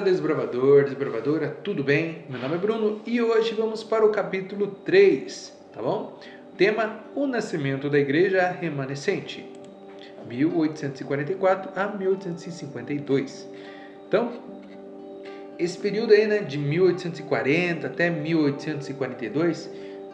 Desbravador, desbravadora, tudo bem? Meu nome é Bruno e hoje vamos para o capítulo 3, tá bom? Tema: o nascimento da igreja remanescente, 1844 a 1852. Então, esse período aí, né, de 1840 até 1842,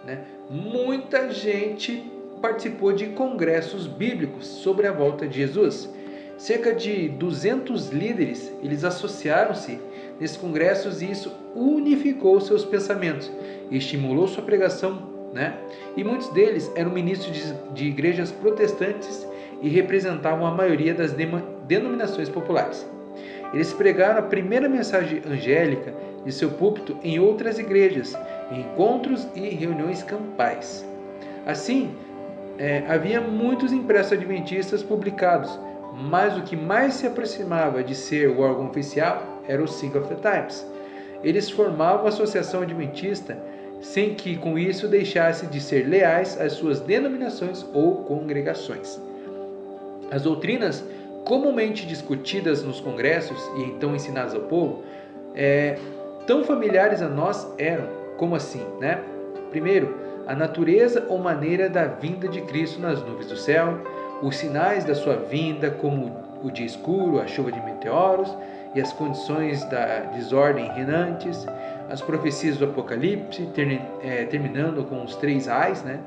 né, muita gente participou de congressos bíblicos sobre a volta de Jesus. Cerca de 200 líderes, eles associaram-se nesses congressos e isso unificou seus pensamentos e estimulou sua pregação, né? E muitos deles eram ministros de igrejas protestantes e representavam a maioria das denominações populares. Eles pregaram a primeira mensagem angélica de seu púlpito em outras igrejas, em encontros e reuniões campais. Assim, havia muitos impressos adventistas publicados, mas o que mais se aproximava de ser o órgão oficial era o Sign of the Times. Eles formavam a Associação Adventista sem que com isso deixasse de ser leais às suas denominações ou congregações. As doutrinas comumente discutidas nos congressos e então ensinadas ao povo, tão familiares a nós eram, como assim, né? Primeiro, a natureza ou maneira da vinda de Cristo nas nuvens do céu, os sinais da sua vinda, como o dia escuro, a chuva de meteoros e as condições da desordem reinantes, as profecias do Apocalipse, terminando com os 3 ais, né?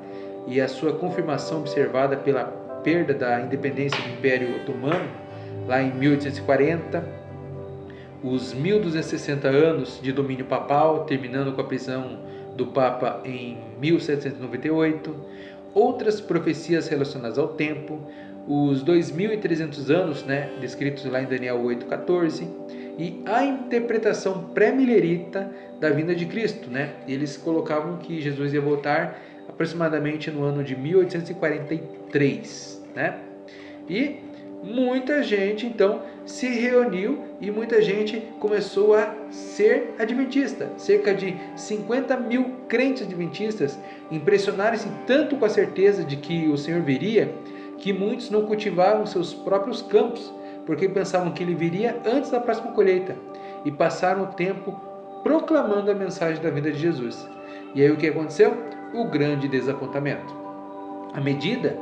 E a sua confirmação observada pela perda da independência do Império Otomano, lá em 1840, os 1260 anos de domínio papal, terminando com a prisão do Papa em 1798, outras profecias relacionadas ao tempo, os 2300 anos, né, descritos lá em Daniel 8,14, e a interpretação pré-milerita da vinda de Cristo, né? Eles colocavam que Jesus ia voltar aproximadamente no ano de 1843, né? E muita gente então se reuniu e muita gente começou a ser adventista. Cerca de 50 mil crentes adventistas impressionaram-se tanto com a certeza de que o Senhor viria, que muitos não cultivavam seus próprios campos, porque pensavam que ele viria antes da próxima colheita, e passaram o tempo proclamando a mensagem da vinda de Jesus. E aí o que aconteceu? O grande desapontamento. À medida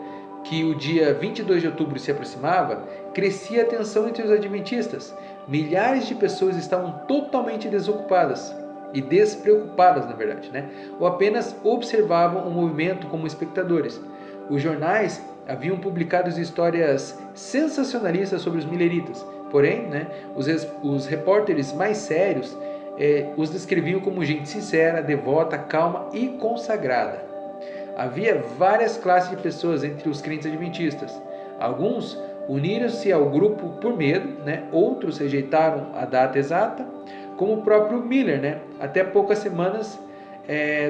que o dia 22 de outubro se aproximava, crescia a tensão entre os adventistas. Milhares de pessoas estavam totalmente desocupadas e despreocupadas, na verdade, né? Ou apenas observavam o movimento como espectadores. Os jornais haviam publicado histórias sensacionalistas sobre os mileritas, porém, né, os repórteres mais sérios os descreviam como gente sincera, devota, calma e consagrada. Havia várias classes de pessoas entre os crentes adventistas. Alguns uniram-se ao grupo por medo, né? Outros rejeitaram a data exata, como o próprio Miller, né? Até poucas semanas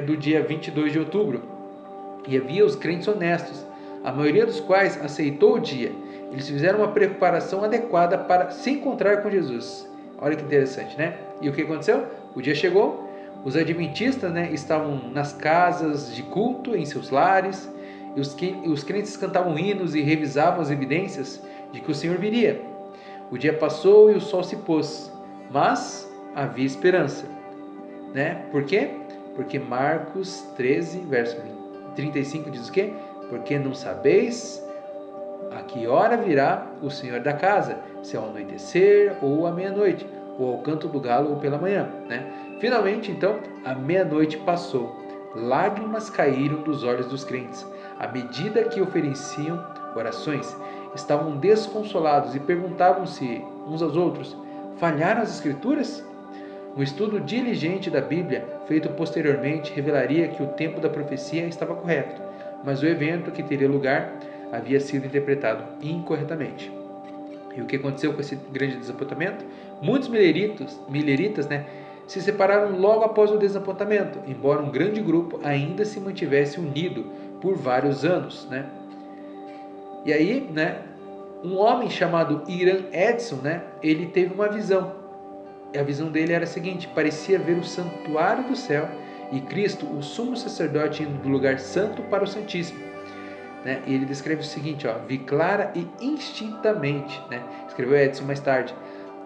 do dia 22 de outubro. E havia os crentes honestos, a maioria dos quais aceitou o dia. Eles fizeram uma preparação adequada para se encontrar com Jesus. Olha que interessante, né? E o que aconteceu? O dia chegou. Os adventistas, né, estavam nas casas de culto, em seus lares, e os crentes cantavam hinos e revisavam as evidências de que o Senhor viria. O dia passou e o sol se pôs, mas havia esperança, né? Por quê? Porque Marcos 13, verso 35 diz o quê? Porque não sabeis a que hora virá o Senhor da casa, se ao anoitecer ou à meia-noite, ou ao canto do galo ou pela manhã, né? Finalmente, então, a meia-noite passou. Lágrimas caíram dos olhos dos crentes. À medida que ofereciam orações, estavam desconsolados e perguntavam-se uns aos outros: falharam as Escrituras? Um estudo diligente da Bíblia, feito posteriormente, revelaria que o tempo da profecia estava correto, mas o evento que teria lugar havia sido interpretado incorretamente. E o que aconteceu com esse grande desapontamento? Muitos mileritas, né, se separaram logo após o desapontamento, embora um grande grupo ainda se mantivesse unido por vários anos, né? E aí, né, um homem chamado Hiram Edson, né, ele teve uma visão. E a visão dele era a seguinte: parecia ver o santuário do céu e Cristo, o sumo sacerdote, indo do lugar santo para o Santíssimo. Né? E ele descreve o seguinte: vi clara e instintamente, né? Escreveu Edson mais tarde,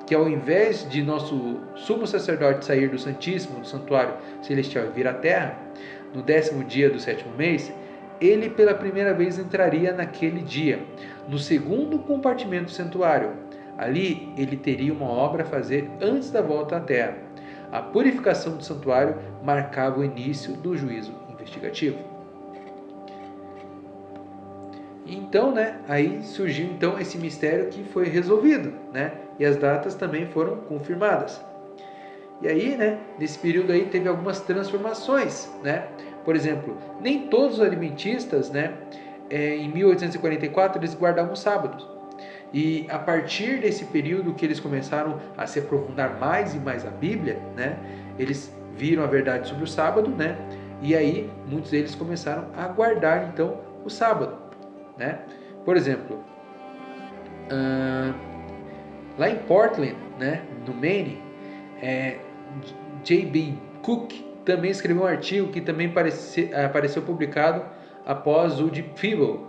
que ao invés de nosso sumo sacerdote sair do Santíssimo, do Santuário Celestial e vir à terra, no 10º dia do 7º mês, ele pela primeira vez entraria naquele dia, no segundo compartimento do santuário. Ali ele teria uma obra a fazer antes da volta à terra. A purificação do santuário marcava o início do juízo investigativo. Então, aí surgiu então esse mistério que foi resolvido, e as datas também foram confirmadas. E aí, nesse período aí teve algumas transformações, Por exemplo, nem todos os adventistas, em 1844 eles guardavam os sábados. E a partir desse período que eles começaram a se aprofundar mais e mais a Bíblia, eles viram a verdade sobre o sábado, E aí muitos deles começaram a guardar então o sábado. Por exemplo, lá em Portland, no Maine, J.B. Cook também escreveu um artigo que também apareceu publicado após o de Peeble,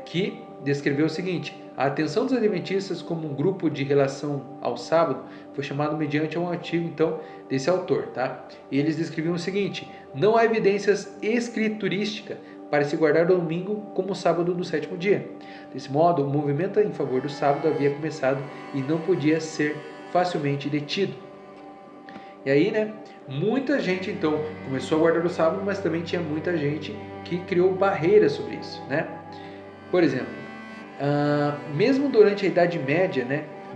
que descreveu o seguinte: a atenção dos adventistas como um grupo de relação ao sábado foi chamado mediante um artigo então desse autor, E eles descreviam o seguinte: não há evidências escriturísticas para se guardar o domingo como o sábado do 7º dia. Desse modo, o movimento em favor do sábado havia começado e não podia ser facilmente detido. E aí, muita gente então começou a guardar o sábado, mas também tinha muita gente que criou barreiras sobre isso, Por exemplo, mesmo durante a Idade Média,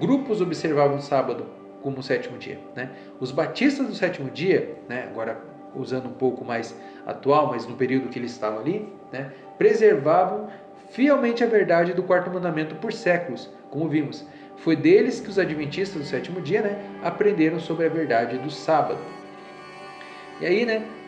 grupos observavam o sábado como o 7º dia, Os batistas do 7º dia, agora usando um pouco mais atual, mas no período que eles estavam ali, preservavam fielmente a verdade do 4º mandamento por séculos, como vimos. Foi deles que os adventistas do 7º dia, aprenderam sobre a verdade do sábado. E aí,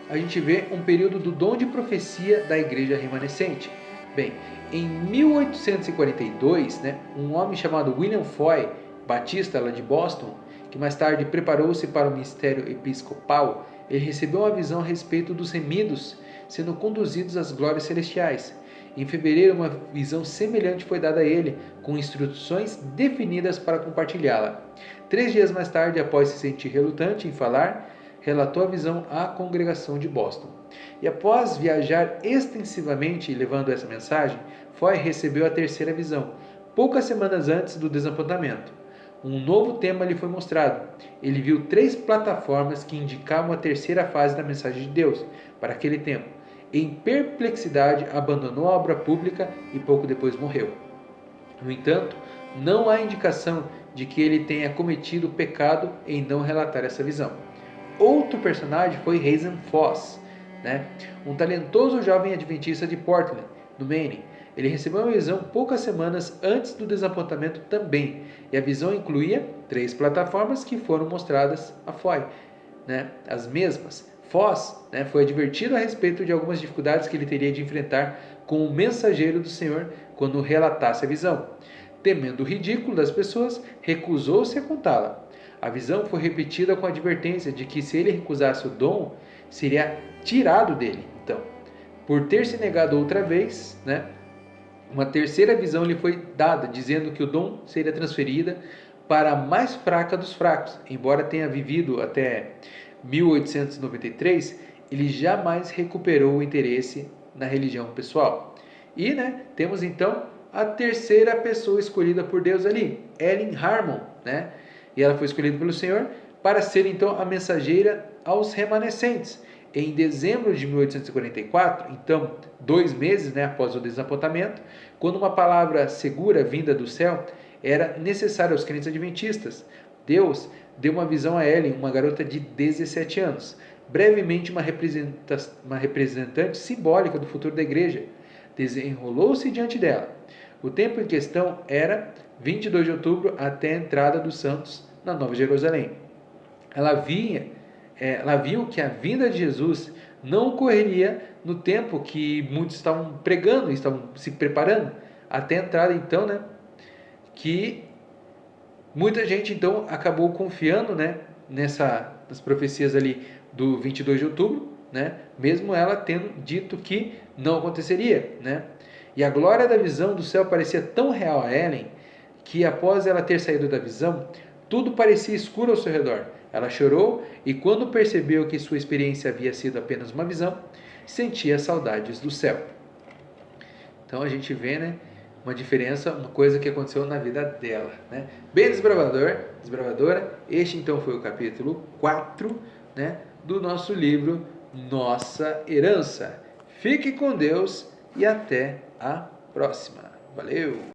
a gente vê um período do dom de profecia da igreja remanescente. Bem, em 1842, um homem chamado William Foy, batista lá de Boston, que mais tarde preparou-se para o ministério episcopal, ele recebeu uma visão a respeito dos remidos sendo conduzidos às glórias celestiais. Em fevereiro, uma visão semelhante foi dada a ele, com instruções definidas para compartilhá-la. 3 dias mais tarde, após se sentir relutante em falar, relatou a visão à congregação de Boston. E após viajar extensivamente levando essa mensagem, Foy recebeu a terceira visão, poucas semanas antes do desapontamento. Um novo tema lhe foi mostrado. Ele viu 3 plataformas que indicavam a terceira fase da mensagem de Deus para aquele tempo. Em perplexidade, abandonou a obra pública e pouco depois morreu. No entanto, não há indicação de que ele tenha cometido pecado em não relatar essa visão. Outro personagem foi Hazen Foss, um talentoso jovem adventista de Portland, no Maine. Ele recebeu uma visão poucas semanas antes do desapontamento também, e a visão incluía 3 plataformas que foram mostradas a Foy, as mesmas. Foss foi advertido a respeito de algumas dificuldades que ele teria de enfrentar com o mensageiro do Senhor quando relatasse a visão. Temendo o ridículo das pessoas, recusou-se a contá-la. A visão foi repetida com a advertência de que se ele recusasse o dom, seria tirado dele. Então, por ter se negado outra vez, uma terceira visão lhe foi dada, dizendo que o dom seria transferida para a mais fraca dos fracos. Embora tenha vivido até 1893, ele jamais recuperou o interesse na religião pessoal. E temos então a terceira pessoa escolhida por Deus ali, Ellen Harmon, E ela foi escolhida pelo Senhor para ser então a mensageira aos remanescentes. Em dezembro de 1844, então 2 meses após o desapontamento, quando uma palavra segura vinda do céu era necessária aos crentes adventistas, Deus deu uma visão a Ellen, uma garota de 17 anos, brevemente uma representante simbólica do futuro da igreja. Desenrolou-se diante dela. O tempo em questão era 22 de outubro até a entrada dos santos na Nova Jerusalém. Ela viu que a vinda de Jesus não ocorreria no tempo que muitos estavam pregando, estavam se preparando, até a entrada então, que muita gente então acabou confiando, nas profecias ali do 22 de outubro, mesmo ela tendo dito que não aconteceria, E a glória da visão do céu parecia tão real a Ellen que após ela ter saído da visão, tudo parecia escuro ao seu redor. Ela chorou e, quando percebeu que sua experiência havia sido apenas uma visão, sentia saudades do céu. Então a gente vê, né, uma diferença, uma coisa que aconteceu na vida dela, né? Bem, desbravadora, este então foi o capítulo 4, né, do nosso livro Nossa Herança. Fique com Deus e até a próxima. Valeu!